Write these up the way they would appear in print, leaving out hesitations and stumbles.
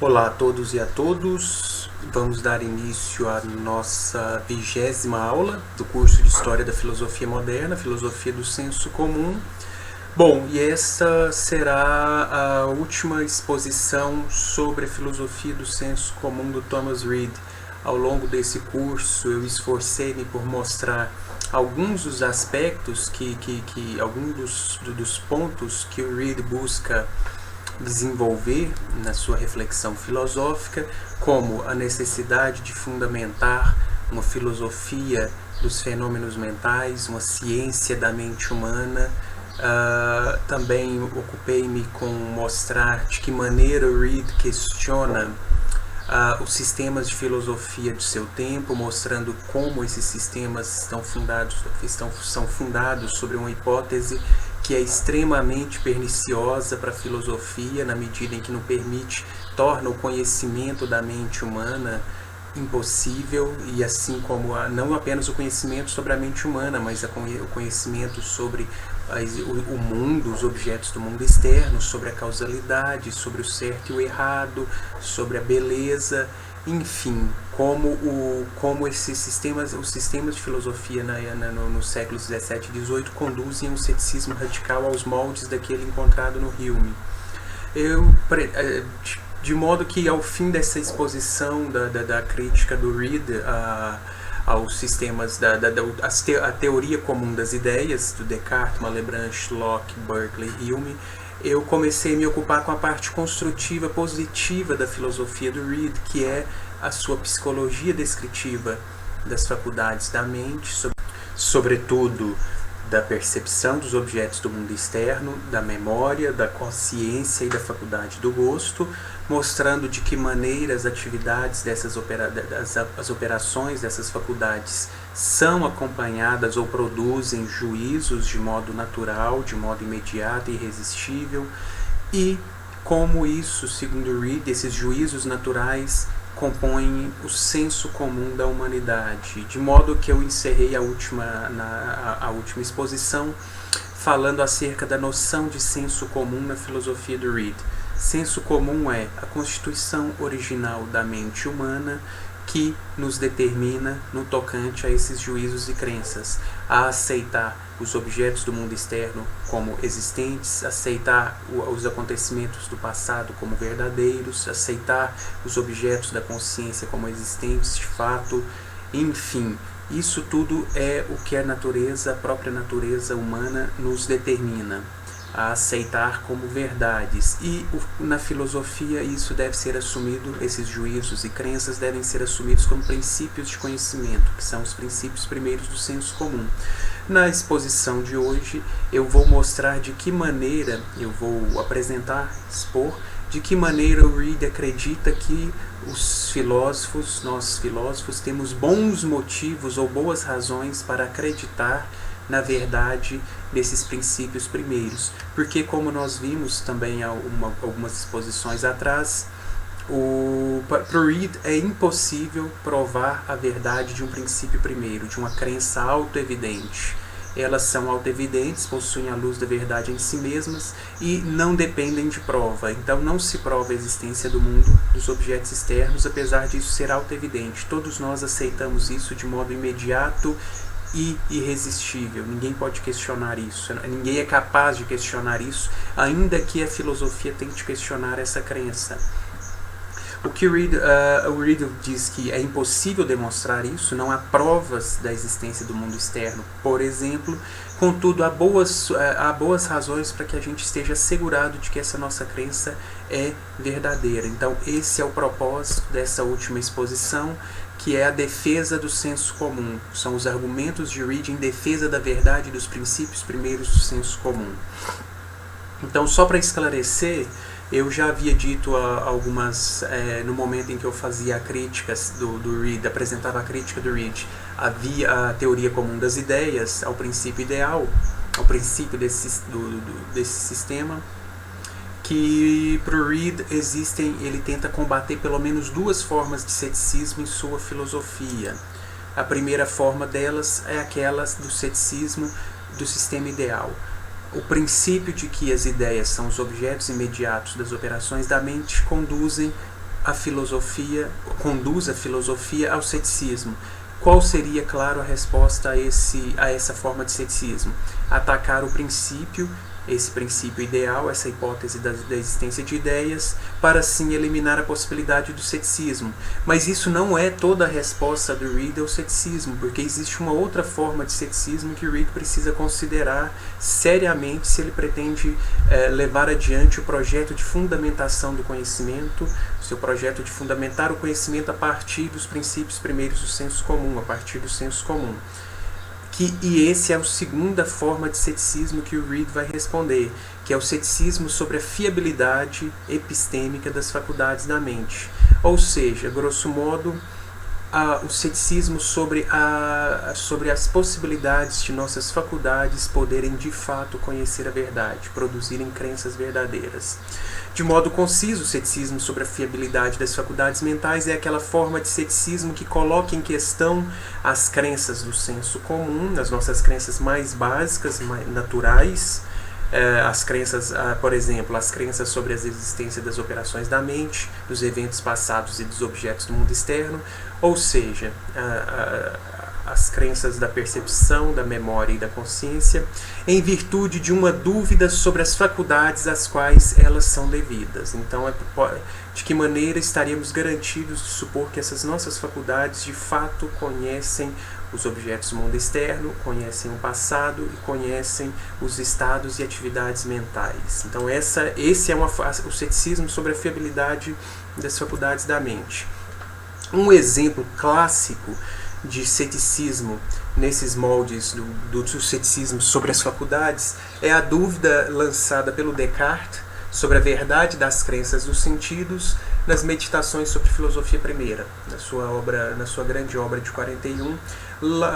Olá a todos e a todos, vamos dar início à nossa 20ª aula do curso de História da Filosofia Moderna, Filosofia do Senso Comum. Bom, e essa será a última exposição sobre a filosofia do senso comum do Thomas Reid. Ao longo desse curso eu esforcei-me por mostrar alguns dos aspectos, alguns dos pontos que o Reid busca desenvolver na sua reflexão filosófica, como a necessidade de fundamentar uma filosofia dos fenômenos mentais, uma ciência da mente humana. Também ocupei-me com mostrar de que maneira o Reid questiona os sistemas de filosofia do seu tempo, mostrando como esses sistemas são fundados sobre uma hipótese que é extremamente perniciosa para a filosofia, na medida em que torna o conhecimento da mente humana impossível, e assim como não apenas o conhecimento sobre a mente humana, mas o conhecimento sobre o mundo, os objetos do mundo externo, sobre a causalidade, sobre o certo e o errado, sobre a beleza, enfim, como os sistemas de filosofia nos séculos 17 e 18 conduzem um ceticismo radical aos moldes daquele encontrado no Hume. De modo que, ao fim dessa exposição da crítica do Reid aos sistemas, a teoria comum das ideias, do Descartes, Malebranche, Locke, Berkeley e Hume, eu comecei a me ocupar com a parte construtiva, positiva da filosofia do Reid, que é a sua psicologia descritiva das faculdades da mente, sobretudo da percepção dos objetos do mundo externo, da memória, da consciência e da faculdade do gosto, mostrando de que maneira as atividades as operações dessas faculdades são acompanhadas ou produzem juízos de modo natural, de modo imediato e irresistível, e como isso, segundo Reid, esses juízos naturais compõem o senso comum da humanidade, de modo que eu encerrei a última exposição falando acerca da noção de senso comum na filosofia do Reid. Senso comum é a constituição original da mente humana que nos determina no tocante a esses juízos e crenças, a aceitar os objetos do mundo externo como existentes, aceitar os acontecimentos do passado como verdadeiros, aceitar os objetos da consciência como existentes de fato, enfim, isso tudo é o que a própria natureza humana nos determina a aceitar como verdades, e na filosofia isso deve ser assumido, esses juízos e crenças devem ser assumidos como princípios de conhecimento, que são os princípios primeiros do senso comum. Na exposição de hoje eu vou mostrar de que maneira, expor de que maneira o Reid acredita que nós filósofos temos bons motivos ou boas razões para acreditar na verdade desses princípios primeiros, porque, como nós vimos também algumas exposições atrás, para o Reid é impossível provar a verdade de um princípio primeiro, de uma crença auto-evidente. Elas são auto-evidentes, possuem a luz da verdade em si mesmas e não dependem de prova. Então não se prova a existência do mundo, dos objetos externos, apesar disso ser auto-evidente. Todos nós aceitamos isso de modo imediato e irresistível. Ninguém pode questionar isso, ninguém é capaz de questionar isso, ainda que a filosofia tente questionar essa crença. O Reid diz que é impossível demonstrar isso, não há provas da existência do mundo externo, por exemplo, contudo há boas razões para que a gente esteja assegurado de que essa nossa crença é verdadeira. Então esse é o propósito dessa última exposição, que é a defesa do senso comum. São os argumentos de Reid em defesa da verdade dos princípios primeiros do senso comum. Então, só para esclarecer, eu já havia dito no momento em que eu fazia a crítica do Reid, apresentava a crítica do Reid, havia a teoria comum das ideias, ao princípio ideal, ao princípio desse sistema, que para o Reid ele tenta combater pelo menos duas formas de ceticismo em sua filosofia. A primeira forma delas é aquela do ceticismo do sistema ideal. O princípio de que as ideias são os objetos imediatos das operações da mente conduzem a filosofia, conduz a filosofia ao ceticismo. Qual seria, claro, a resposta a essa forma de ceticismo? Atacar o princípio, esse princípio ideal, essa hipótese da existência de ideias, para assim eliminar a possibilidade do ceticismo. Mas isso não é toda a resposta do Reid ao ceticismo, porque existe uma outra forma de ceticismo que o Reid precisa considerar seriamente se ele pretende levar adiante o projeto de fundamentação do conhecimento, seu projeto de fundamentar o conhecimento a partir dos princípios primeiros do senso comum, a partir do senso comum. E esse é a segunda forma de ceticismo que o Reid vai responder, que é o ceticismo sobre a fiabilidade epistêmica das faculdades da mente. Ou seja, grosso modo, o ceticismo sobre as possibilidades de nossas faculdades poderem de fato conhecer a verdade, produzirem crenças verdadeiras. De modo conciso, o ceticismo sobre a fiabilidade das faculdades mentais é aquela forma de ceticismo que coloca em questão as crenças do senso comum, as nossas crenças mais básicas, mais naturais, as crenças, por exemplo, as crenças sobre a existência das operações da mente, dos eventos passados e dos objetos do mundo externo, ou seja, as crenças da percepção, da memória e da consciência, em virtude de uma dúvida sobre as faculdades às quais elas são devidas. Então, de que maneira estaríamos garantidos de supor que essas nossas faculdades de fato conhecem os objetos do mundo externo, conhecem o passado e conhecem os estados e atividades mentais. Então, esse é o ceticismo sobre a fiabilidade das faculdades da mente. Um exemplo clássico de ceticismo nesses moldes do ceticismo sobre as faculdades é a dúvida lançada pelo Descartes sobre a verdade das crenças dos sentidos nas Meditações sobre Filosofia Primeira, na sua grande obra de 41.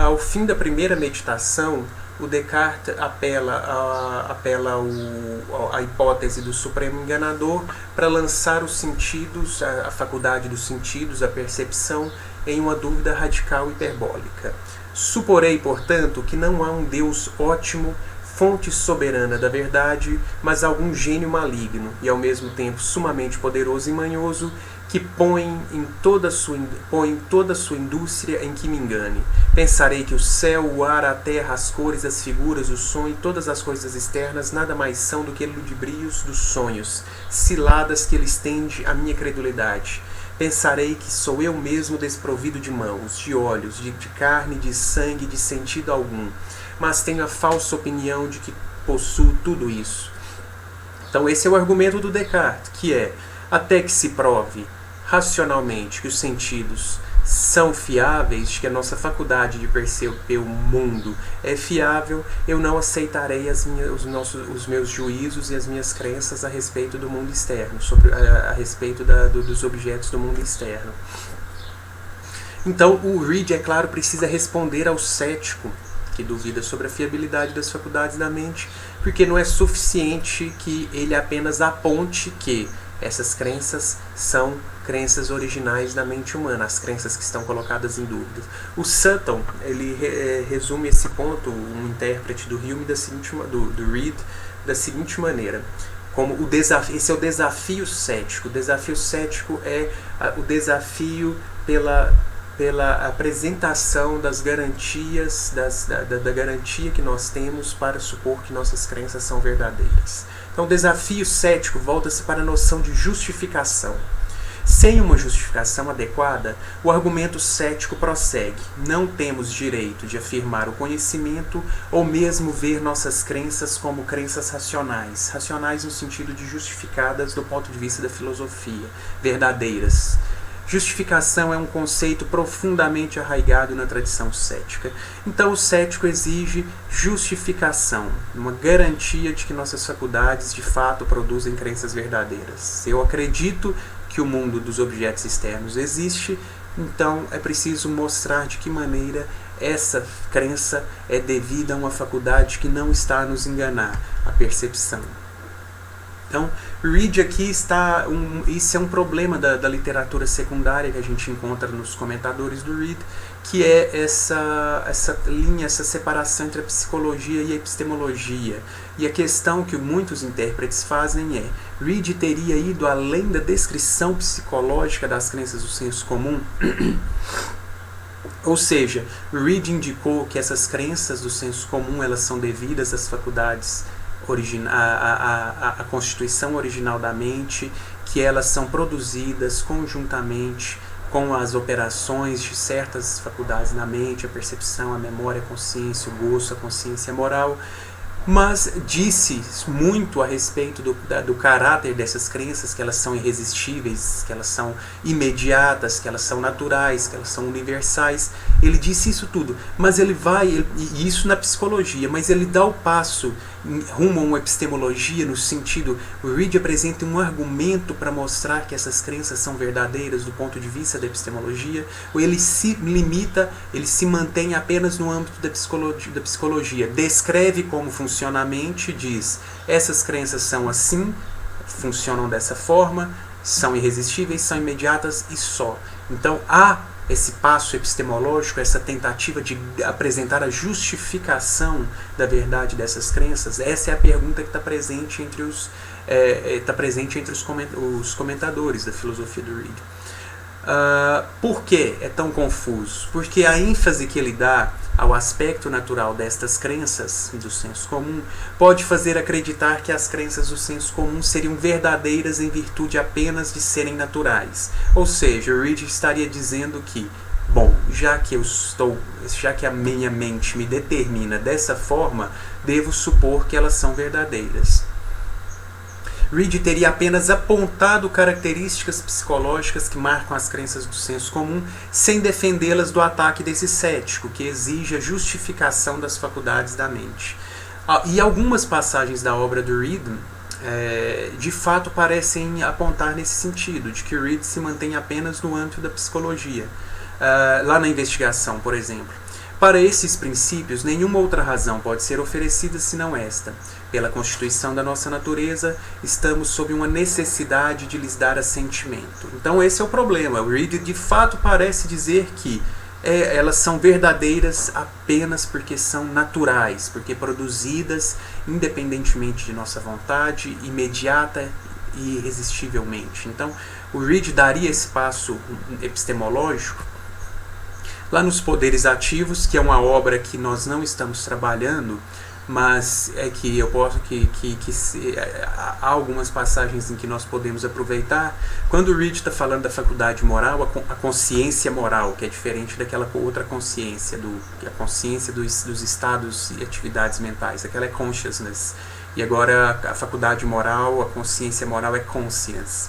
Ao fim da primeira meditação, o Descartes apela à hipótese do supremo enganador para lançar os sentidos, a faculdade dos sentidos, a percepção, em uma dúvida radical hiperbólica. Suporei, portanto, que não há um Deus ótimo, fonte soberana da verdade, mas algum gênio maligno e ao mesmo tempo sumamente poderoso e manhoso, que põe toda a sua indústria em que me engane. Pensarei que o céu, o ar, a terra, as cores, as figuras, o som e todas as coisas externas nada mais são do que ludibrios dos sonhos, ciladas que ele estende à minha credulidade. Pensarei que sou eu mesmo desprovido de mãos, de olhos, de carne, de sangue, de sentido algum, mas tenho a falsa opinião de que possuo tudo isso. Então esse é o argumento do Descartes, que é, até que se prove racionalmente que os sentidos são fiáveis, de que a nossa faculdade de perceber o mundo é fiável, eu não aceitarei os meus juízos e as minhas crenças a respeito do mundo externo, a respeito dos objetos do mundo externo. Então o Reid, é claro, precisa responder ao cético que duvida sobre a fiabilidade das faculdades da mente, porque não é suficiente que ele apenas aponte que essas crenças são crenças originais da mente humana, as crenças que estão colocadas em dúvida. O Sutton, ele resume esse ponto, um intérprete do Hume, do Reid, da seguinte maneira: como esse é o desafio cético. O desafio cético é o desafio pela apresentação das garantias, da garantia que nós temos para supor que nossas crenças são verdadeiras. Então, o desafio cético volta-se para a noção de justificação. Sem uma justificação adequada, o argumento cético prossegue. Não temos direito de afirmar o conhecimento ou mesmo ver nossas crenças como crenças racionais. Racionais no sentido de justificadas do ponto de vista da filosofia, verdadeiras. Justificação é um conceito profundamente arraigado na tradição cética. Então, o cético exige justificação, uma garantia de que nossas faculdades de fato produzem crenças verdadeiras. Se eu acredito que o mundo dos objetos externos existe, então é preciso mostrar de que maneira essa crença é devida a uma faculdade que não está a nos enganar, a percepção. Então, Reid aqui isso é um problema da literatura secundária que a gente encontra nos comentadores do Reid, que é essa linha, essa separação entre a psicologia e a epistemologia. E a questão que muitos intérpretes fazem é: Reid teria ido além da descrição psicológica das crenças do senso comum? Ou seja, Reid indicou que essas crenças do senso comum elas são devidas às faculdades, à constituição original da mente, que elas são produzidas conjuntamente com as operações de certas faculdades na mente, a percepção, a memória, a consciência, o gosto, a consciência moral. Mas disse muito a respeito do caráter dessas crenças, que elas são irresistíveis, que elas são imediatas, que elas são naturais, que elas são universais. Ele disse isso tudo, mas ele vai, e isso na psicologia, mas ele dá o passo rumo a uma epistemologia no sentido, o Reid apresenta um argumento para mostrar que essas crenças são verdadeiras do ponto de vista da epistemologia, ou ele se limita, ele se mantém apenas no âmbito da psicologia, descreve como funciona a mente, diz, essas crenças são assim, funcionam dessa forma, são irresistíveis, são imediatas e só. Então há esse passo epistemológico, essa tentativa de apresentar a justificação da verdade dessas crenças. Essa é a pergunta que está presente entre os comentadores da filosofia do Reid. Por que é tão confuso? Porque a ênfase que ele dá ao aspecto natural destas crenças do senso comum pode fazer acreditar que as crenças do senso comum seriam verdadeiras em virtude apenas de serem naturais. Ou seja, o Reid estaria dizendo que, bom, já que a minha mente me determina dessa forma, devo supor que elas são verdadeiras. Reid teria apenas apontado características psicológicas que marcam as crenças do senso comum, sem defendê-las do ataque desse cético, que exige a justificação das faculdades da mente. E algumas passagens da obra do Reid, de fato, parecem apontar nesse sentido, de que o Reid se mantém apenas no âmbito da psicologia. Lá na investigação, por exemplo. Para esses princípios, nenhuma outra razão pode ser oferecida senão esta. Pela constituição da nossa natureza, estamos sob uma necessidade de lhes dar assentimento. Então esse é o problema. O Reid de fato parece dizer que elas são verdadeiras apenas porque são naturais, porque produzidas independentemente de nossa vontade, imediata e irresistivelmente. Então o Reid daria esse passo epistemológico lá nos Poderes Ativos, que é uma obra que nós não estamos trabalhando, mas é que eu posso há algumas passagens em que nós podemos aproveitar. Quando o Reid está falando da faculdade moral, a consciência moral, que é diferente daquela outra consciência, a consciência dos estados e atividades mentais, aquela é consciousness, e agora a faculdade moral, a consciência moral é conscience.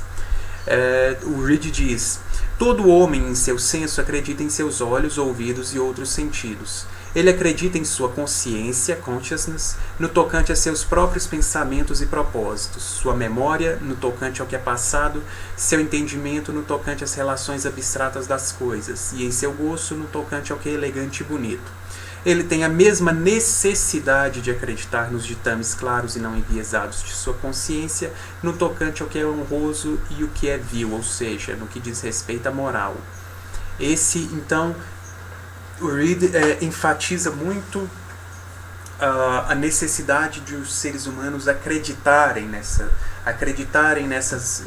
O Reid diz: todo homem em seu senso acredita em seus olhos, ouvidos e outros sentidos. Ele acredita em sua consciência, consciousness, no tocante a seus próprios pensamentos e propósitos, sua memória no tocante ao que é passado, seu entendimento no tocante às relações abstratas das coisas, e em seu gosto no tocante ao que é elegante e bonito. Ele tem a mesma necessidade de acreditar nos ditames claros e não enviesados de sua consciência, no tocante ao que é honroso e o que é vil, ou seja, no que diz respeito à moral. Então, o Reid enfatiza muito a necessidade de os seres humanos acreditarem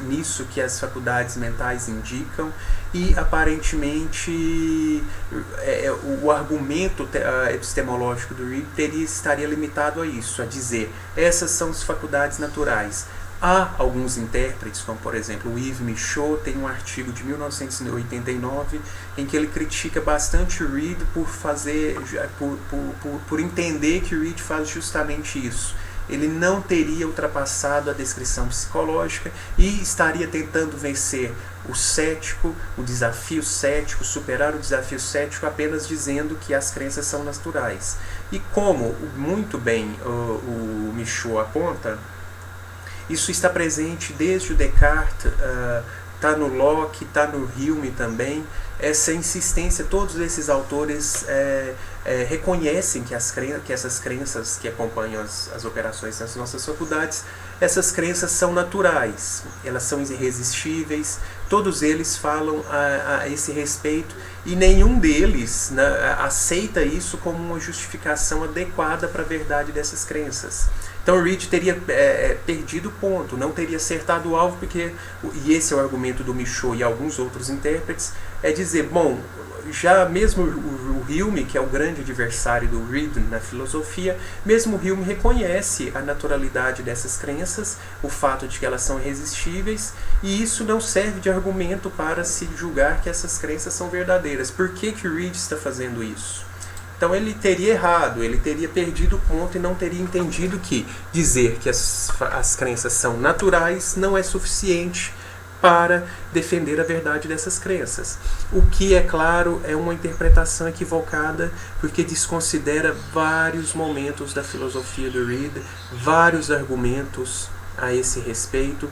nisso que as faculdades mentais indicam, e aparentemente o argumento epistemológico do Reid estaria limitado a isso, a dizer, essas são as faculdades naturais. Há alguns intérpretes, como por exemplo o Yves Michaud, tem um artigo de 1989 em que ele critica bastante o Reid por entender que o Reid faz justamente isso. Ele não teria ultrapassado a descrição psicológica e estaria tentando vencer o cético, o desafio cético, superar o desafio cético apenas dizendo que as crenças são naturais. E como muito bem o Michaud aponta, isso está presente desde o Descartes, está no Locke, está no Hume também. Essa insistência, todos esses autores reconhecem que essas crenças que acompanham as operações das nossas faculdades, essas crenças são naturais, elas são irresistíveis, todos eles falam a esse respeito, e nenhum deles aceita isso como uma justificação adequada para a verdade dessas crenças. Então Reed teria perdido o ponto, não teria acertado o alvo, porque, e esse é o argumento do Michaud e alguns outros intérpretes, é dizer, bom, já mesmo o Hume, que é o grande adversário do Reed na filosofia, mesmo Hume reconhece a naturalidade dessas crenças, o fato de que elas são irresistíveis, e isso não serve de argumento para se julgar que essas crenças são verdadeiras. Por que que Reed está fazendo isso? Então ele teria errado, ele teria perdido o ponto e não teria entendido que dizer que as crenças são naturais não é suficiente para defender a verdade dessas crenças. O que, é claro, é uma interpretação equivocada, porque desconsidera vários momentos da filosofia do Reed, vários argumentos a esse respeito.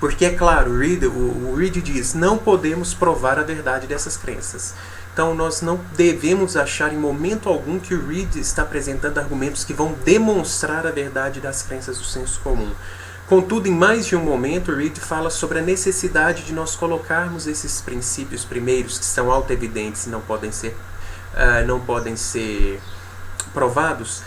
Porque, é claro, o Reed diz, não podemos provar a verdade dessas crenças. Então nós não devemos achar em momento algum que o Reed está apresentando argumentos que vão demonstrar a verdade das crenças do senso comum. Contudo, em mais de um momento, Reed fala sobre a necessidade de nós colocarmos esses princípios primeiros, que são auto-evidentes e não podem ser provados,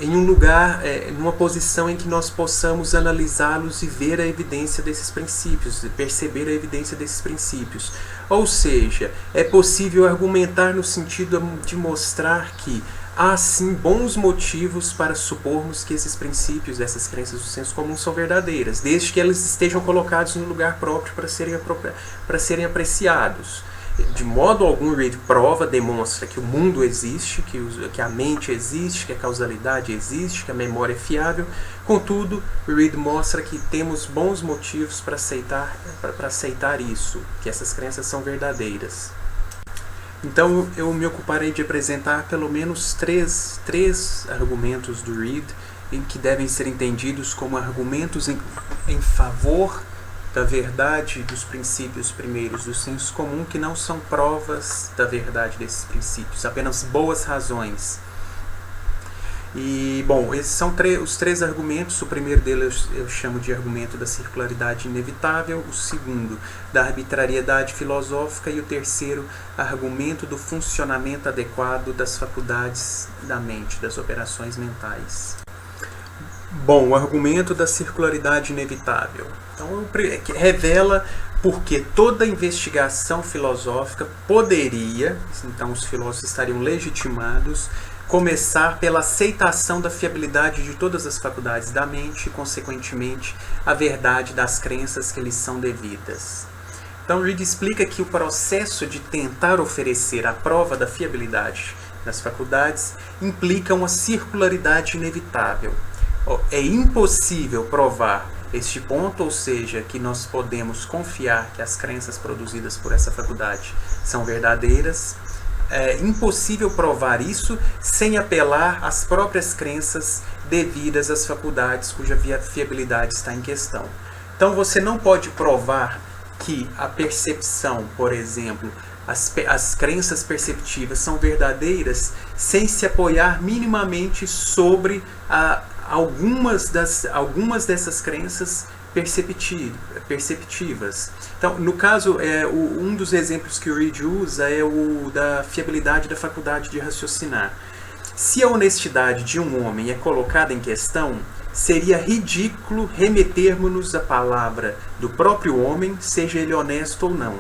em um lugar, numa posição em que nós possamos analisá-los e ver a evidência desses princípios, perceber a evidência desses princípios. Ou seja, é possível argumentar no sentido de mostrar que há sim bons motivos para supormos que esses princípios, essas crenças do senso comum são verdadeiras, desde que elas estejam colocados no lugar próprio para serem apreciados. De modo algum, Reed demonstra que o mundo existe, que a mente existe, que a causalidade existe, que a memória é fiável. Contudo, Reed mostra que temos bons motivos para aceitar isso, que essas crenças são verdadeiras. Então eu me ocuparei de apresentar pelo menos três argumentos do Reed, em que devem ser entendidos como argumentos em favor da verdade dos princípios primeiros do senso comum, que não são provas da verdade desses princípios, apenas boas razões. E, bom, esses são os três argumentos. O primeiro deles eu chamo de argumento da circularidade inevitável, o segundo da arbitrariedade filosófica e o terceiro, argumento do funcionamento adequado das faculdades da mente, das operações mentais. Bom, o argumento da circularidade inevitável. Então, revela porque toda investigação filosófica poderia, então os filósofos estariam legitimados, começar pela aceitação da fiabilidade de todas as faculdades da mente e, consequentemente, a verdade das crenças que lhes são devidas. Então, Reed explica que o processo de tentar oferecer a prova da fiabilidade das faculdades implica uma circularidade inevitável. É impossível provar este ponto, ou seja, que nós podemos confiar que as crenças produzidas por essa faculdade são verdadeiras. É impossível provar isso sem apelar às próprias crenças devidas às faculdades cuja fiabilidade está em questão. Então você não pode provar que a percepção, por exemplo, as crenças perceptivas são verdadeiras sem se apoiar minimamente sobre algumas dessas crenças perceptivas. Então, no caso, um dos exemplos que o Reed usa é o da fiabilidade da faculdade de raciocinar. Se a honestidade de um homem é colocada em questão, seria ridículo remetermos-nos à palavra do próprio homem, seja ele honesto ou não.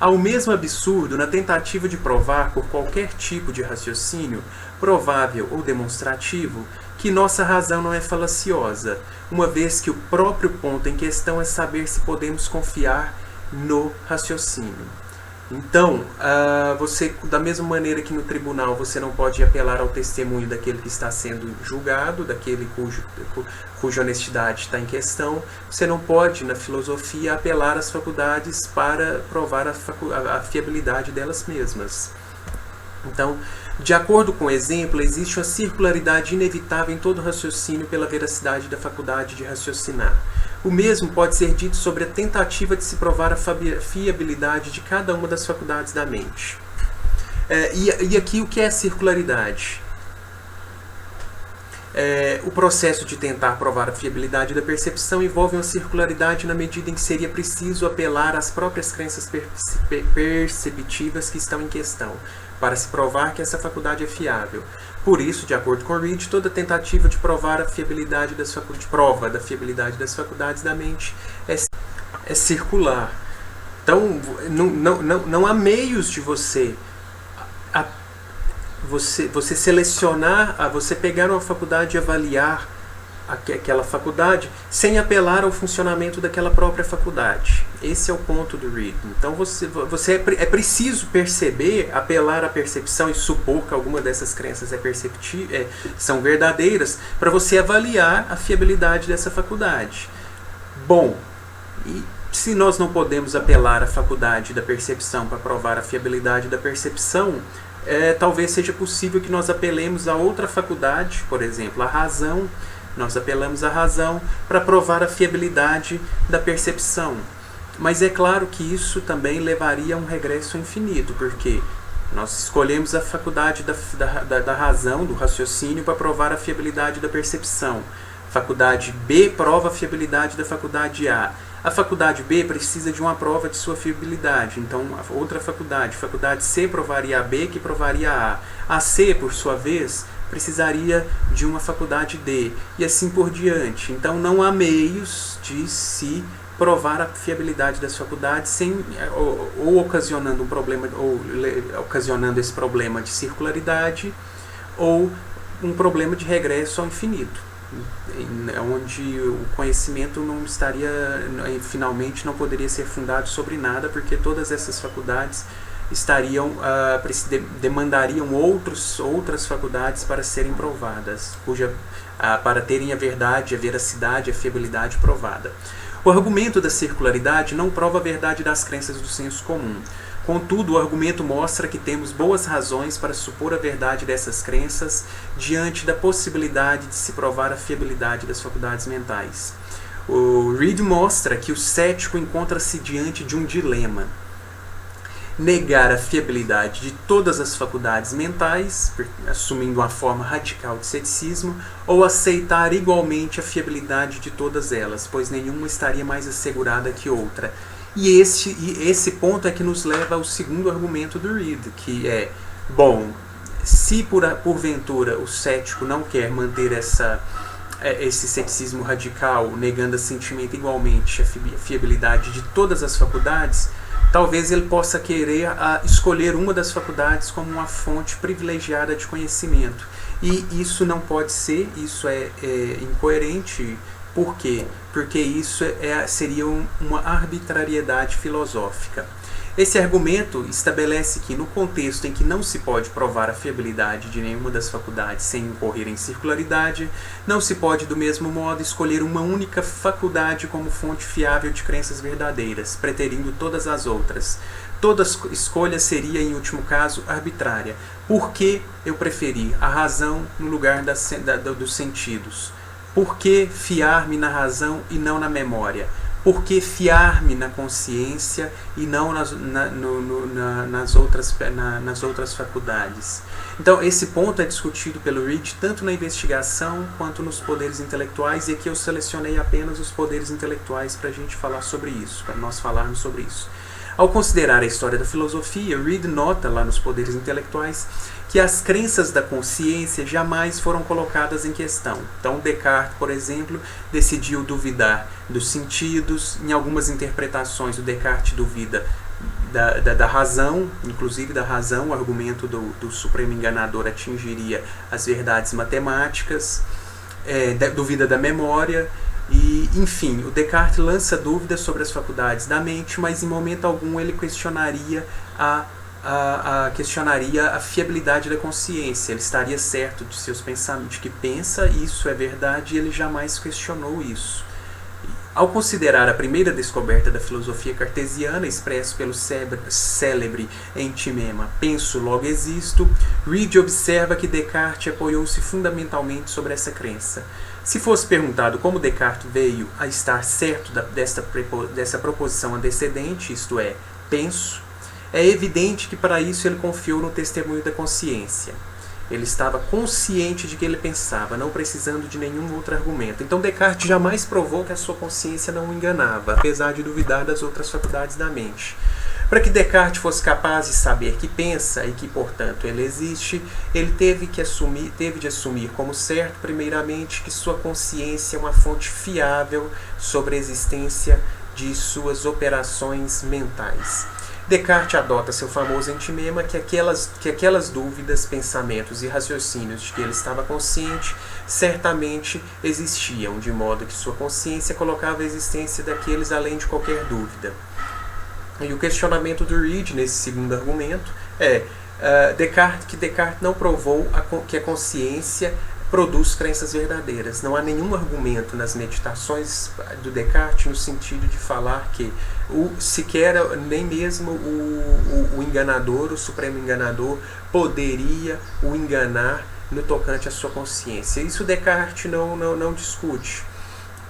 Há o mesmo absurdo na tentativa de provar por qualquer tipo de raciocínio, provável ou demonstrativo, que nossa razão não é falaciosa, uma vez que o próprio ponto em questão é saber se podemos confiar no raciocínio. Então, da mesma maneira que no tribunal você não pode apelar ao testemunho daquele que está sendo julgado, daquele cuja honestidade está em questão, você não pode, na filosofia, apelar às faculdades para provar a fiabilidade delas mesmas. Então, de acordo com o exemplo, existe uma circularidade inevitável em todo raciocínio pela veracidade da faculdade de raciocinar. O mesmo pode ser dito sobre a tentativa de se provar a fiabilidade de cada uma das faculdades da mente. E aqui o que é a circularidade? O processo de tentar provar a fiabilidade da percepção envolve uma circularidade na medida em que seria preciso apelar às próprias crenças perceptivas que estão em questão, para se provar que essa faculdade é fiável. Por isso, de acordo com Reid, toda tentativa de provar a fiabilidade das faculdades da mente é circular. Então, não há meios de você selecionar, você pegar uma faculdade e avaliar aquela faculdade sem apelar ao funcionamento daquela própria faculdade. Esse é o ponto do Reid. Então é preciso perceber, apelar à percepção e supor que alguma dessas crenças são verdadeiras para você avaliar a fiabilidade dessa faculdade. Bom, e se nós não podemos apelar à faculdade da percepção para provar a fiabilidade da percepção, talvez seja possível que nós apelemos a outra faculdade, por exemplo, a razão. Nós apelamos à razão para provar a fiabilidade da percepção. Mas é claro que isso também levaria a um regresso infinito, porque nós escolhemos a faculdade da razão, do raciocínio, para provar a fiabilidade da percepção. Faculdade B prova a fiabilidade da faculdade A. A faculdade B precisa de uma prova de sua fiabilidade. Então, a outra faculdade C, provaria a B, que provaria a A. A C, por sua vez, precisaria de uma faculdade D. E assim por diante. Então, não há meios de se provar a fiabilidade das faculdades sem, ou ocasionando um problema, ou ocasionando esse problema de circularidade, ou um problema de regresso ao infinito, onde o conhecimento não estaria, finalmente não poderia ser fundado sobre nada, porque todas essas faculdades demandariam outras faculdades para serem provadas, para terem a verdade, a veracidade, a fiabilidade provada. O argumento da circularidade não prova a verdade das crenças do senso comum. Contudo, o argumento mostra que temos boas razões para supor a verdade dessas crenças diante da possibilidade de se provar a fiabilidade das faculdades mentais. O Reid mostra que o cético encontra-se diante de um dilema: negar a fiabilidade de todas as faculdades mentais, assumindo uma forma radical de ceticismo, ou aceitar igualmente a fiabilidade de todas elas, pois nenhuma estaria mais assegurada que outra. E esse ponto é que nos leva ao segundo argumento do Reid, que é, bom, se porventura o cético não quer manter esse ceticismo radical, negando a sentimento igualmente a fiabilidade de todas as faculdades, talvez ele possa querer escolher uma das faculdades como uma fonte privilegiada de conhecimento. E isso não pode ser, isso é incoerente. Por quê? Porque isso seria uma arbitrariedade filosófica. Esse argumento estabelece que, no contexto em que não se pode provar a fiabilidade de nenhuma das faculdades sem incorrer em circularidade, não se pode, do mesmo modo, escolher uma única faculdade como fonte fiável de crenças verdadeiras, preterindo todas as outras. Toda escolha seria, em último caso, arbitrária. Por que eu preferi a razão no lugar dos sentidos? Por que fiar-me na razão e não na memória? Por que fiar-me na consciência e não nas outras faculdades? Então, esse ponto é discutido pelo Reid tanto na investigação quanto nos poderes intelectuais, e aqui eu selecionei apenas os poderes intelectuais para a gente falar sobre isso, para nós falarmos sobre isso. Ao considerar a história da filosofia, Reid nota lá nos poderes intelectuais que as crenças da consciência jamais foram colocadas em questão. Então, Descartes, por exemplo, decidiu duvidar dos sentidos. Em algumas interpretações, o Descartes duvida da razão, inclusive da razão. O argumento do Supremo Enganador atingiria as verdades matemáticas, duvida da memória. E, enfim, o Descartes lança dúvidas sobre as faculdades da mente, mas em momento algum ele questionaria a fiabilidade da consciência. Ele estaria certo de seus pensamentos, de que pensa, isso é verdade, e ele jamais questionou isso. Ao considerar a primeira descoberta da filosofia cartesiana, expresso pelo célebre entimema penso, logo existo, Reid observa que Descartes apoiou-se fundamentalmente sobre essa crença. Se fosse perguntado como Descartes veio a estar certo dessa proposição antecedente, isto é, penso, é evidente que para isso ele confiou no testemunho da consciência. Ele estava consciente de que ele pensava, não precisando de nenhum outro argumento. Então Descartes jamais provou que a sua consciência não o enganava, apesar de duvidar das outras faculdades da mente. Para que Descartes fosse capaz de saber que pensa e que, portanto, ele existe, ele teve de assumir como certo, primeiramente, que sua consciência é uma fonte fiável sobre a existência de suas operações mentais. Descartes adota seu famoso entimema que aquelas dúvidas, pensamentos e raciocínios de que ele estava consciente certamente existiam, de modo que sua consciência colocava a existência daqueles além de qualquer dúvida. E o questionamento do Reid, nesse segundo argumento, é que Descartes não provou que a consciência produz crenças verdadeiras. Não há nenhum argumento nas meditações do Descartes no sentido de falar que nem mesmo o enganador, o supremo enganador, poderia o enganar no tocante à sua consciência. Isso Descartes não discute.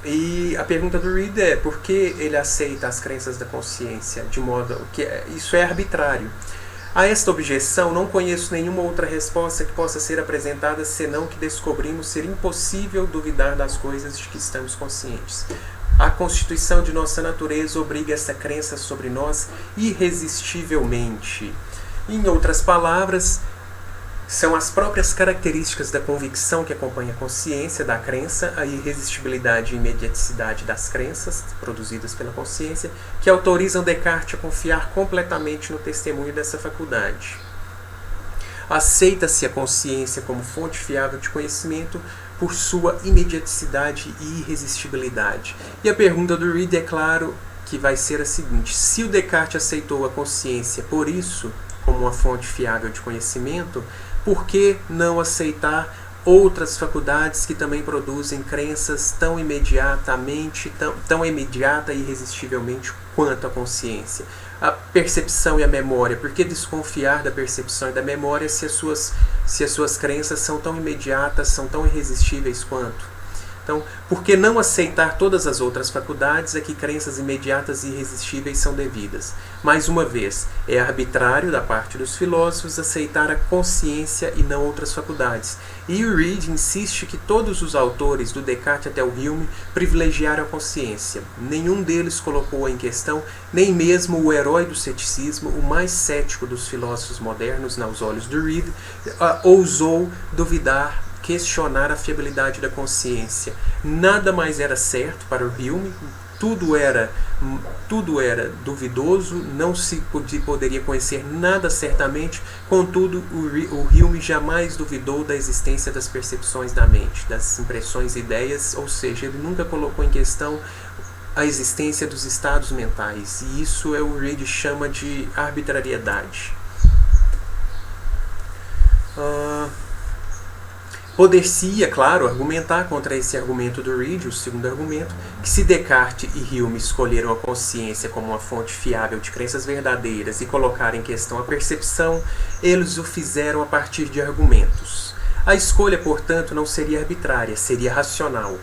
E a pergunta do Reid é por que ele aceita as crenças da consciência, de modo que isso é arbitrário. A esta objeção não conheço nenhuma outra resposta que possa ser apresentada senão que descobrimos ser impossível duvidar das coisas de que estamos conscientes. A constituição de nossa natureza obriga essa crença sobre nós irresistivelmente. Em outras palavras, são as próprias características da convicção que acompanha a consciência da crença, a irresistibilidade e imediaticidade das crenças produzidas pela consciência, que autorizam Descartes a confiar completamente no testemunho dessa faculdade. Aceita-se a consciência como fonte fiável de conhecimento por sua imediaticidade e irresistibilidade. E a pergunta do Reid é claro que vai ser a seguinte: se o Descartes aceitou a consciência por isso como uma fonte fiável de conhecimento, por que não aceitar outras faculdades que também produzem crenças tão imediata e irresistivelmente quanto a consciência? A percepção e a memória. Por que desconfiar da percepção e da memória se as suas crenças são tão imediatas, são tão irresistíveis quanto? Então, por que não aceitar todas as outras faculdades a que crenças imediatas e irresistíveis são devidas? Mais uma vez, é arbitrário da parte dos filósofos aceitar a consciência e não outras faculdades. E o Reid insiste que todos os autores, do Descartes até o Hume, privilegiaram a consciência. Nenhum deles colocou-a em questão, nem mesmo o herói do ceticismo, o mais cético dos filósofos modernos, aos olhos do Reid, ousou duvidar, questionar a fiabilidade da consciência. Nada mais era certo para o Hume, tudo era duvidoso, não se poderia conhecer nada certamente, contudo o Hume jamais duvidou da existência das percepções da mente, das impressões e ideias, ou seja, ele nunca colocou em questão a existência dos estados mentais, e isso o Reid chama de arbitrariedade. Poder-se-ia, claro, argumentar contra esse argumento do Reid, o segundo argumento, que se Descartes e Hume escolheram a consciência como uma fonte fiável de crenças verdadeiras e colocaram em questão a percepção, eles o fizeram a partir de argumentos. A escolha, portanto, não seria arbitrária, seria racional.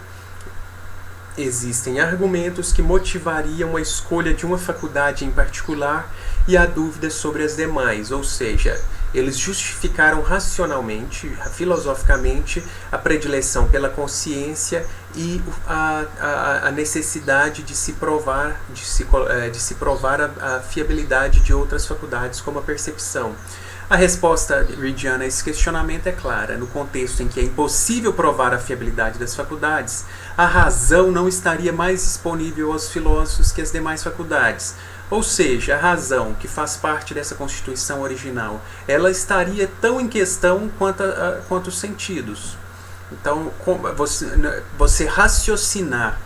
Existem argumentos que motivariam a escolha de uma faculdade em particular e a dúvida sobre as demais, ou seja, eles justificaram racionalmente, filosoficamente, a predileção pela consciência e a necessidade de se provar a fiabilidade de outras faculdades, como a percepção. A resposta reidiana a esse questionamento é clara. No contexto em que é impossível provar a fiabilidade das faculdades, a razão não estaria mais disponível aos filósofos que as demais faculdades. Ou seja, a razão, que faz parte dessa constituição original, ela estaria tão em questão quanto os sentidos. Então, você raciocinar,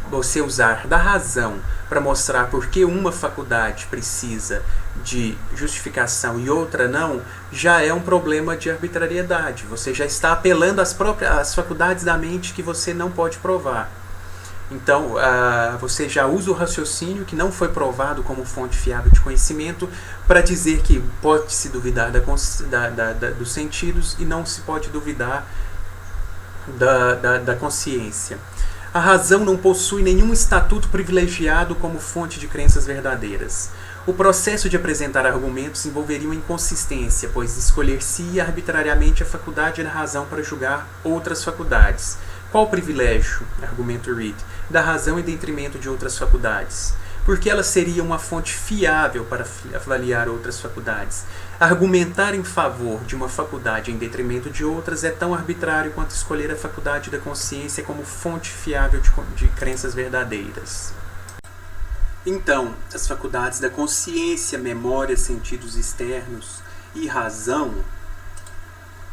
você usar da razão para mostrar por que uma faculdade precisa de justificação e outra não, já é um problema de arbitrariedade. Você já está apelando às faculdades da mente que você não pode provar. Então, você já usa o raciocínio que não foi provado como fonte fiável de conhecimento para dizer que pode-se duvidar dos sentidos e não se pode duvidar da consciência. A razão não possui nenhum estatuto privilegiado como fonte de crenças verdadeiras. O processo de apresentar argumentos envolveria uma inconsistência, pois escolher-se-ia arbitrariamente a faculdade da razão para julgar outras faculdades. Qual o privilégio, argumenta Reid, da razão em detrimento de outras faculdades? porque ela seria uma fonte fiável para avaliar outras faculdades. Argumentar em favor de uma faculdade em detrimento de outras é tão arbitrário quanto escolher a faculdade da consciência como fonte fiável de crenças verdadeiras. Então, as faculdades da consciência, memória, sentidos externos e razão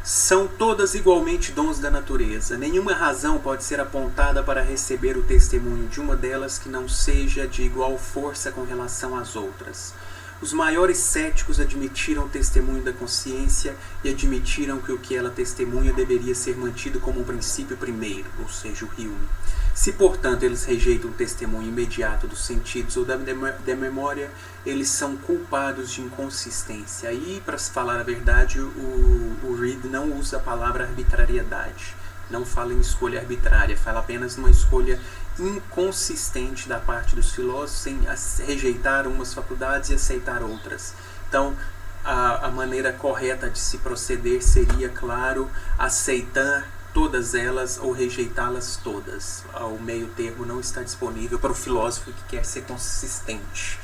são todas igualmente dons da natureza. Nenhuma razão pode ser apontada para receber o testemunho de uma delas que não seja de igual força com relação às outras. Os maiores céticos admitiram o testemunho da consciência e admitiram que o que ela testemunha deveria ser mantido como um princípio primeiro, ou seja, o Hume. Se, portanto, eles rejeitam o testemunho imediato dos sentidos ou da memória, eles são culpados de inconsistência. Aí, para se falar a verdade, o Reid não usa a palavra arbitrariedade. Não fala em escolha arbitrária, fala apenas numa escolha inconsistente da parte dos filósofos em rejeitar umas faculdades e aceitar outras. Então, a maneira correta de se proceder seria, claro, aceitar todas elas ou rejeitá-las todas. O meio termo não está disponível para o filósofo que quer ser consistente.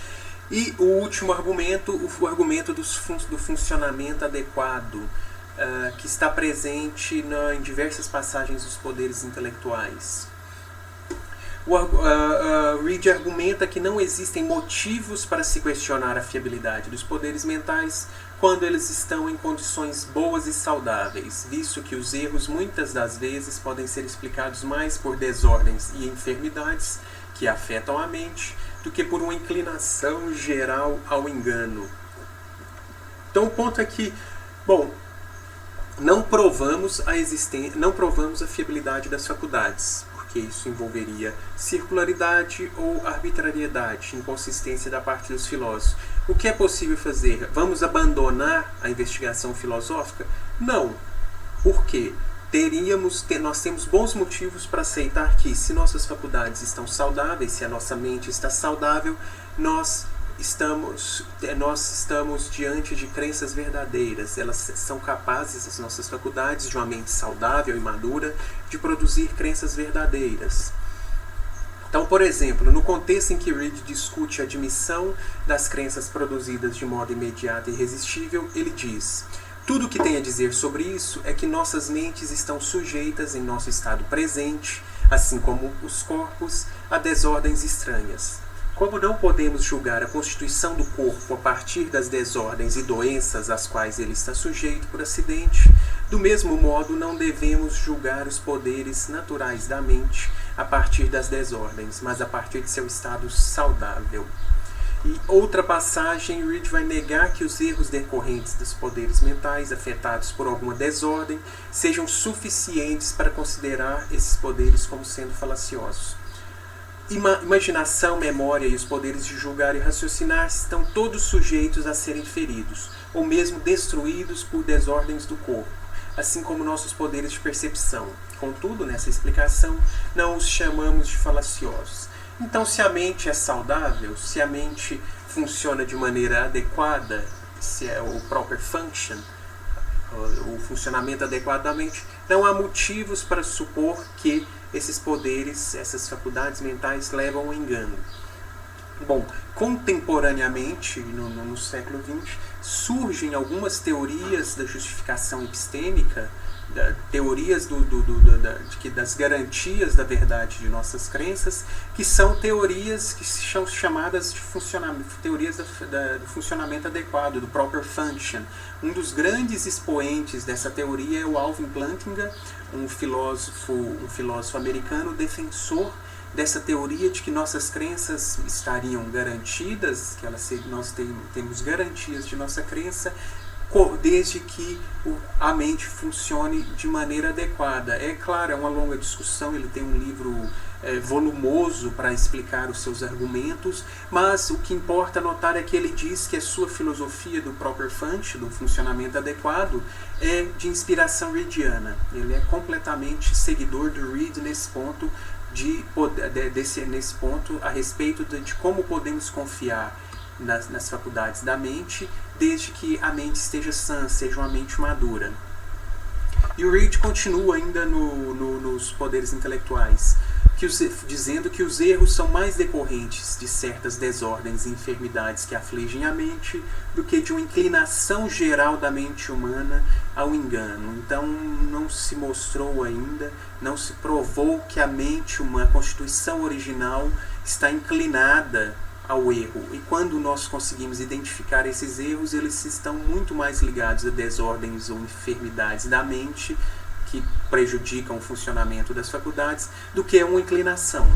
E o último argumento, o argumento do funcionamento adequado, que está presente em diversas passagens dos poderes intelectuais. Reid argumenta que não existem motivos para se questionar a fiabilidade dos poderes mentais quando eles estão em condições boas e saudáveis, visto que os erros muitas das vezes podem ser explicados mais por desordens e enfermidades que afetam a mente do que por uma inclinação geral ao engano. Então o ponto é que, não provamos a fiabilidade das faculdades, porque isso envolveria circularidade ou arbitrariedade, inconsistência da parte dos filósofos. O que é possível fazer? Vamos abandonar a investigação filosófica? Não. Por quê? Nós temos bons motivos para aceitar que, se nossas faculdades estão saudáveis, se a nossa mente está saudável, nós estamos diante de crenças verdadeiras. Elas são capazes, as nossas faculdades, de uma mente saudável e madura, de produzir crenças verdadeiras. Então, por exemplo, no contexto em que Reid discute a admissão das crenças produzidas de modo imediato e irresistível, ele diz: tudo o que tem a dizer sobre isso é que nossas mentes estão sujeitas, em nosso estado presente, assim como os corpos, a desordens estranhas. Como não podemos julgar a constituição do corpo a partir das desordens e doenças às quais ele está sujeito por acidente, do mesmo modo não devemos julgar os poderes naturais da mente a partir das desordens, mas a partir de seu estado saudável. E outra passagem, Reid vai negar que os erros decorrentes dos poderes mentais afetados por alguma desordem sejam suficientes para considerar esses poderes como sendo falaciosos. Imaginação, memória e os poderes de julgar e raciocinar estão todos sujeitos a serem feridos, ou mesmo destruídos por desordens do corpo, assim como nossos poderes de percepção. Contudo, nessa explicação, não os chamamos de falaciosos. Então, se a mente é saudável, se a mente funciona de maneira adequada, se é o proper function, o funcionamento adequado da mente, não há motivos para supor que esses poderes, essas faculdades mentais levam ao engano. Contemporaneamente, no século XX, surgem algumas teorias da justificação epistêmica, teorias das garantias da verdade de nossas crenças, que são teorias que são chamadas de teorias do funcionamento adequado, do proper function. Um dos grandes expoentes dessa teoria é o Alvin Plantinga, um filósofo americano, defensor dessa teoria de que nossas crenças estariam garantidas, que nós temos garantias de nossa crença, desde que a mente funcione de maneira adequada. É claro, é uma longa discussão, ele tem um livro volumoso para explicar os seus argumentos, mas o que importa notar é que ele diz que a sua filosofia do proper function, do funcionamento adequado, é de inspiração reidiana. Ele é completamente seguidor do Reid nesse ponto, a respeito de como podemos confiar nas faculdades da mente, desde que a mente esteja sã, seja uma mente madura. E o Reid continua ainda nos poderes intelectuais. dizendo que os erros são mais decorrentes de certas desordens e enfermidades que afligem a mente do que de uma inclinação geral da mente humana ao engano. Então não se mostrou ainda, não se provou que a mente humana, a constituição original, está inclinada ao erro. E quando nós conseguimos identificar esses erros, eles estão muito mais ligados a desordens ou enfermidades da mente que prejudicam o funcionamento das faculdades do que uma inclinação.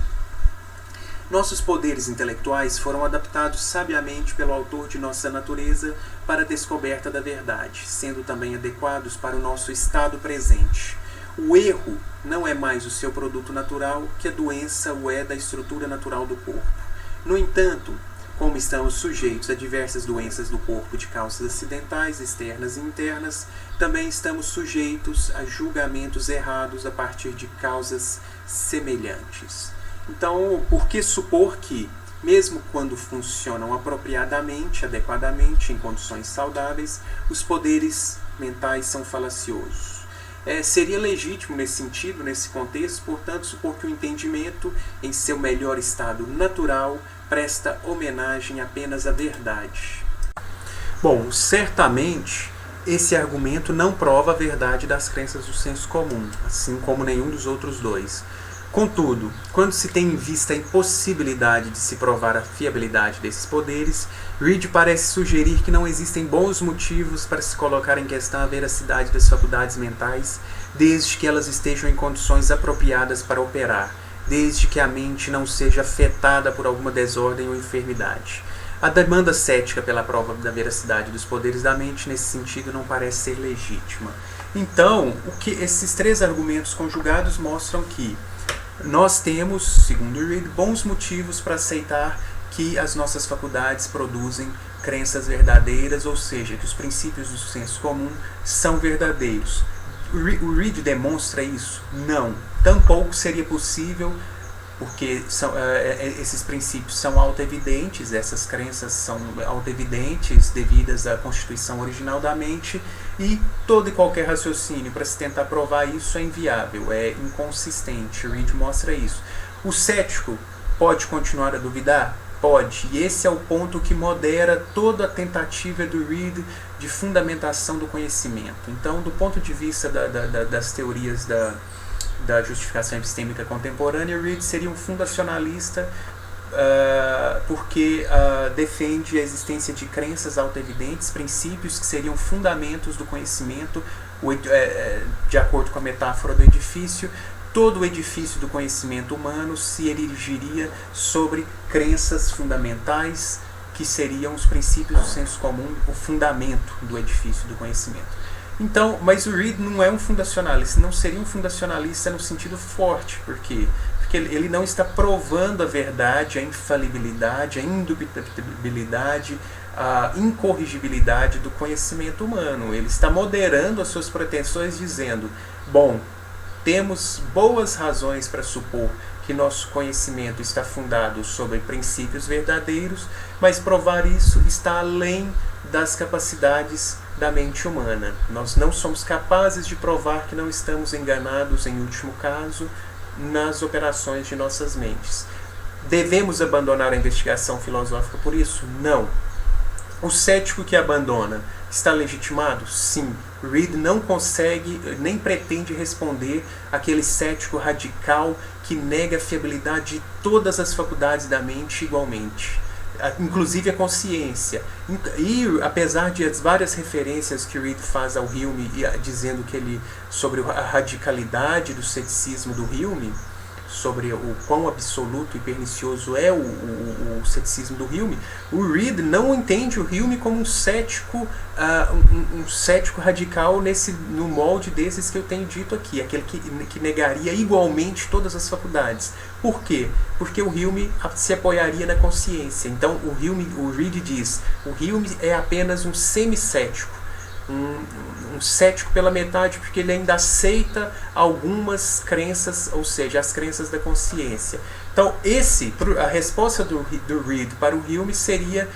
Nossos poderes intelectuais foram adaptados sabiamente pelo autor de nossa natureza para a descoberta da verdade, sendo também adequados para o nosso estado presente. O erro não é mais o seu produto natural, que a doença o é da estrutura natural do corpo. No entanto, como estamos sujeitos a diversas doenças do corpo de causas acidentais, externas e internas, também estamos sujeitos a julgamentos errados a partir de causas semelhantes. Então, por que supor que, mesmo quando funcionam apropriadamente, adequadamente, em condições saudáveis, os poderes mentais são falaciosos? Seria legítimo nesse sentido, nesse contexto, portanto, supor que o entendimento, em seu melhor estado natural, presta homenagem apenas à verdade. Bom, certamente esse argumento não prova a verdade das crenças do senso comum, assim como nenhum dos outros dois. Contudo, quando se tem em vista a impossibilidade de se provar a fiabilidade desses poderes, Reid parece sugerir que não existem bons motivos para se colocar em questão a veracidade das faculdades mentais, desde que elas estejam em condições apropriadas para operar, desde que a mente não seja afetada por alguma desordem ou enfermidade. A demanda cética pela prova da veracidade dos poderes da mente, nesse sentido, não parece ser legítima. Então, esses três argumentos conjugados mostram que nós temos, segundo Reid, bons motivos para aceitar que as nossas faculdades produzem crenças verdadeiras, ou seja, que os princípios do senso comum são verdadeiros. O Reid demonstra isso? Não. Tampouco seria possível, porque esses princípios são autoevidentes, essas crenças são autoevidentes devidas à constituição original da mente, e todo e qualquer raciocínio para se tentar provar isso é inviável, é inconsistente. Reid mostra isso. O cético pode continuar a duvidar? Pode, e esse é o ponto que modera toda a tentativa do Reid de fundamentação do conhecimento. Então, do ponto de vista das teorias da justificação epistêmica contemporânea, Reid seria um fundacionalista porque defende a existência de crenças autoevidentes, princípios que seriam fundamentos do conhecimento, de acordo com a metáfora do edifício. Todo o edifício do conhecimento humano se erigiria sobre crenças fundamentais, que seriam os princípios do senso comum, o fundamento do edifício do conhecimento. Então, mas o Reid não é um fundacionalista, não seria um fundacionalista no sentido forte, porque ele não está provando a verdade, a infalibilidade, a indubitabilidade, a incorrigibilidade do conhecimento humano. Ele está moderando as suas pretensões, dizendo: bom, temos boas razões para supor que nosso conhecimento está fundado sobre princípios verdadeiros, mas provar isso está além das capacidades da mente humana. Nós não somos capazes de provar que não estamos enganados, em último caso, nas operações de nossas mentes. Devemos abandonar a investigação filosófica por isso? Não. O cético que abandona está legitimado? Sim. Reid não consegue, nem pretende responder aquele cético radical que nega a fiabilidade de todas as faculdades da mente igualmente, inclusive a consciência. E apesar de as várias referências que Reid faz ao Hume, dizendo que ele, sobre a radicalidade do ceticismo do Hume, sobre o quão absoluto e pernicioso é o ceticismo do Hume, o Reid não entende o Hume como um cético radical no molde desses que eu tenho dito aqui, aquele que negaria igualmente todas as faculdades. Por quê? Porque o Hume se apoiaria na consciência. Então o Reid diz: o Hume é apenas um semicético, um cético pela metade, porque ele ainda aceita algumas crenças, ou seja, as crenças da consciência. Então a resposta do Reid para o Hume seria: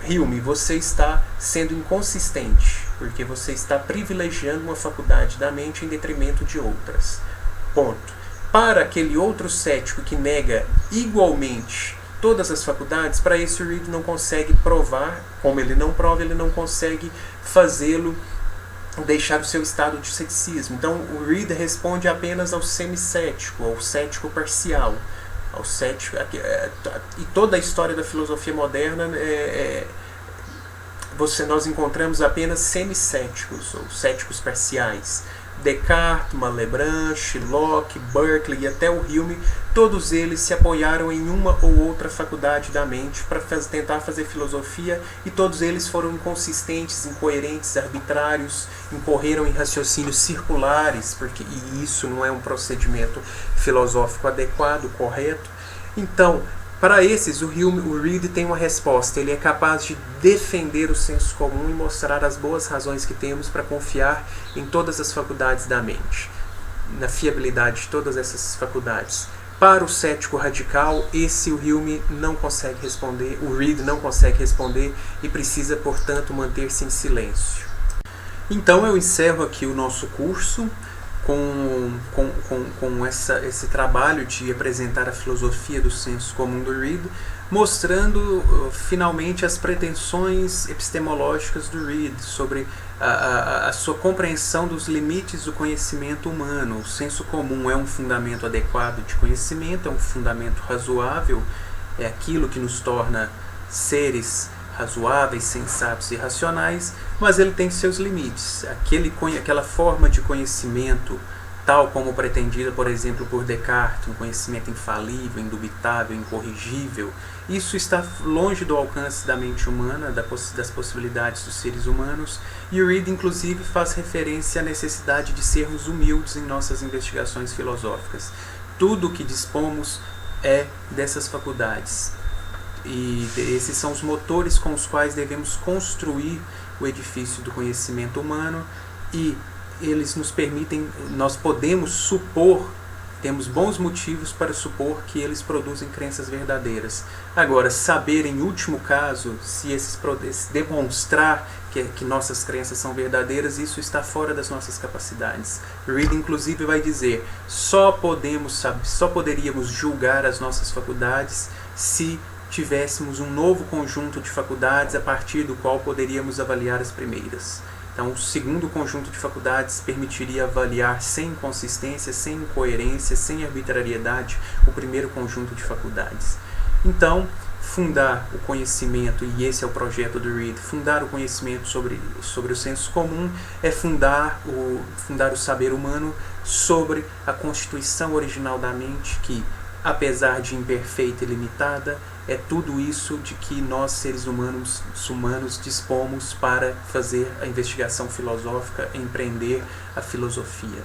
Hume, você está sendo inconsistente, porque você está privilegiando uma faculdade da mente em detrimento de outras. Ponto. Para aquele outro cético que nega igualmente todas as faculdades, para esse o Reid não consegue provar, como ele não prova, ele não consegue fazê-lo deixar o seu estado de ceticismo. Então o Reid responde apenas ao semicético, ao cético parcial, ao cético, e toda a história da filosofia moderna nós encontramos apenas semicéticos, ou céticos parciais. Descartes, Malebranche, Locke, Berkeley e até o Hume, todos eles se apoiaram em uma ou outra faculdade da mente para tentar fazer filosofia, e todos eles foram inconsistentes, incoerentes, arbitrários, incorreram em raciocínios circulares, e isso não é um procedimento filosófico adequado, correto. Então, para esses, o Reid tem uma resposta. Ele é capaz de defender o senso comum e mostrar as boas razões que temos para confiar em todas as faculdades da mente, na fiabilidade de todas essas faculdades. Para o cético radical, o Hume não consegue responder, o Reid não consegue responder e precisa, portanto, manter-se em silêncio. Então eu encerro aqui o nosso curso com esse trabalho de apresentar a filosofia do senso comum do Reid, mostrando finalmente as pretensões epistemológicas do Reid sobre a sua compreensão dos limites do conhecimento humano. O senso comum é um fundamento adequado de conhecimento, é um fundamento razoável, é aquilo que nos torna seres razoáveis, sensatos e racionais, mas ele tem seus limites. Aquela forma de conhecimento, tal como pretendida, por exemplo, por Descartes, um conhecimento infalível, indubitável, incorrigível, isso está longe do alcance da mente humana, das possibilidades dos seres humanos, e o Reid, inclusive, faz referência à necessidade de sermos humildes em nossas investigações filosóficas. Tudo o que dispomos é dessas faculdades. E esses são os motores com os quais devemos construir o edifício do conhecimento humano, e eles nos permitem, nós podemos supor, temos bons motivos para supor que eles produzem crenças verdadeiras. Agora, saber em último caso, se demonstrar que nossas crenças são verdadeiras, isso está fora das nossas capacidades. Reid, inclusive, vai dizer, só poderíamos julgar as nossas faculdades se tivéssemos um novo conjunto de faculdades a partir do qual poderíamos avaliar as primeiras. Então, o segundo conjunto de faculdades permitiria avaliar sem inconsistência, sem incoerência, sem arbitrariedade o primeiro conjunto de faculdades. Então, fundar o conhecimento, e esse é o projeto do Reid, fundar o conhecimento sobre o senso comum é fundar o saber humano sobre a constituição original da mente, que, apesar de imperfeita e limitada, é tudo isso de que nós, seres humanos dispomos para fazer a investigação filosófica, empreender a filosofia.